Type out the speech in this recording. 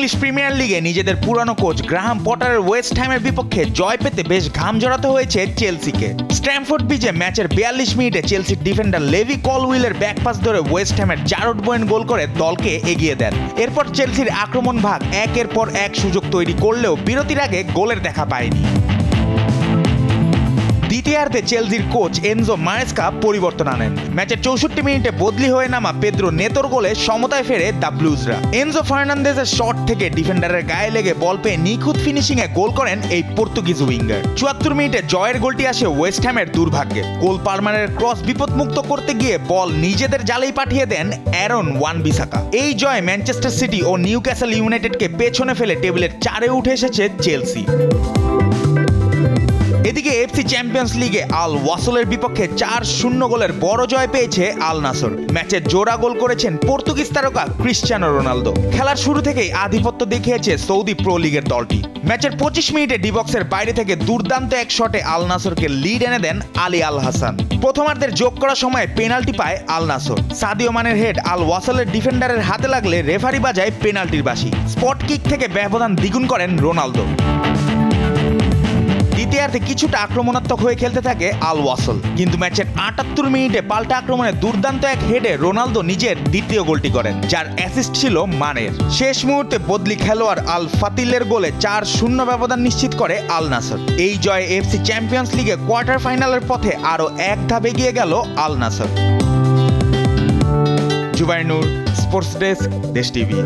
English premier লিগে নিজেদের পুরানো কোচ গ্রাহাম পটারের ওয়েস্ট হ্যামের বিপক্ষে জয় পেতে বেশ ঘাম জড়াতে হয়েছে চেলসিকে। স্ট্যামফোর্ড ব্রিজে ম্যাচের 42 মিনিটে চেলসির ডিফেন্ডার লেভি কলউইলের ব্যাকপাস ধরে ওয়েস্ট হ্যামের জারড বোয়েন গোল করে দলকে এগিয়ে দেন। এরপর চেলসির আক্রমণ ভাগ একের পর এক সুযোগ তৈরি করলেও বিরতির আগে গোলের দেখা পায়নি। দ্বিতীয়ার্ধে চেলসির কোচ এনজো মারেস্কা পরিবর্তন আনেন। ম্যাচের 64 মিনিটে বদলি হয়ে নামা পেদ্রো নেতোর গোলে সমতায় ফেরে দ্য ব্লুজরা। এনজো ফার্নান্দেজের শট থেকে ডিফেন্ডারের গায়ে লেগে বল পেয়ে নিখুঁত ফিনিশিংয়ে গোল করেন এই পর্তুগিজ উইঙ্গার। 74 মিনিটে জয়ের গোলটি আসে ওয়েস্ট হ্যামের দুর্ভাগ্যে। কোল পালমারের ক্রস বিপদমুক্ত করতে গিয়ে বল নিজেদের জালেই পাঠিয়ে দেন অ্যারন ওয়ান-বিসাকা। এই জয়ে ম্যানচেস্টার সিটি ও নিউক্যাসল ইউনাইটেডকে পেছনে ফেলে টেবিলের 4-এ উঠে এসেছে চেলসি। এদিকে এফসি চ্যাম্পিয়ন্স লিগে আল ওয়াসলের বিপক্ষে 4-0 গোলের বড় জয় পেয়েছে আল নাসর। ম্যাচে জোড়া গোল করেছেন পর্তুগিজ তারকা ক্রিশ্চিয়ানো রোনালদো। খেলার শুরু থেকেই আধিপত্য দেখিয়েছে সৌদি প্রো লিগের দলটি। ম্যাচের 25 মিনিটে ডিবক্সের বাইরে থেকে দুর্দান্ত এক শটে আল নাসরকে লিড এনে দেন আলী আল হাসান। প্রথমার্ধের যোগ করা সময়ে পেনাল্টি পায় আল নাসর। সাদিও মানের হেড আল ওয়াসলের ডিফেন্ডারের হাতে লাগলে রেফারি বাজায় পেনাল্টির বাঁশি। স্পট কিক থেকে ব্যবধান দ্বিগুণ করেন রোনালদো। দ্বিতীয়ার্ধে কিছুটা আক্রমণাত্মক হয়ে খেলতে থাকে আল ওয়াসল, কিন্তু ম্যাচের 78 মিনিটে পাল্টা আক্রমণে দুর্দান্ত এক হেডে রোনালদো নিজের দ্বিতীয় গোলটি করেন, যার অ্যাসিস্ট ছিল মানের। শেষ মুহূর্তে বদলি খেলোয়াড় আল ফাতিলের গোলে 4-0 ব্যবধান নিশ্চিত করে আল নাসর। এই জয়ে এফসি চ্যাম্পিয়ন্স লিগে কোয়ার্টার ফাইনালের পথে আরও এক ধাপ এগিয়ে গেল আল নাসর। জুবাইর নূর, স্পোর্টস ডেস্ক, দেশ টিভি।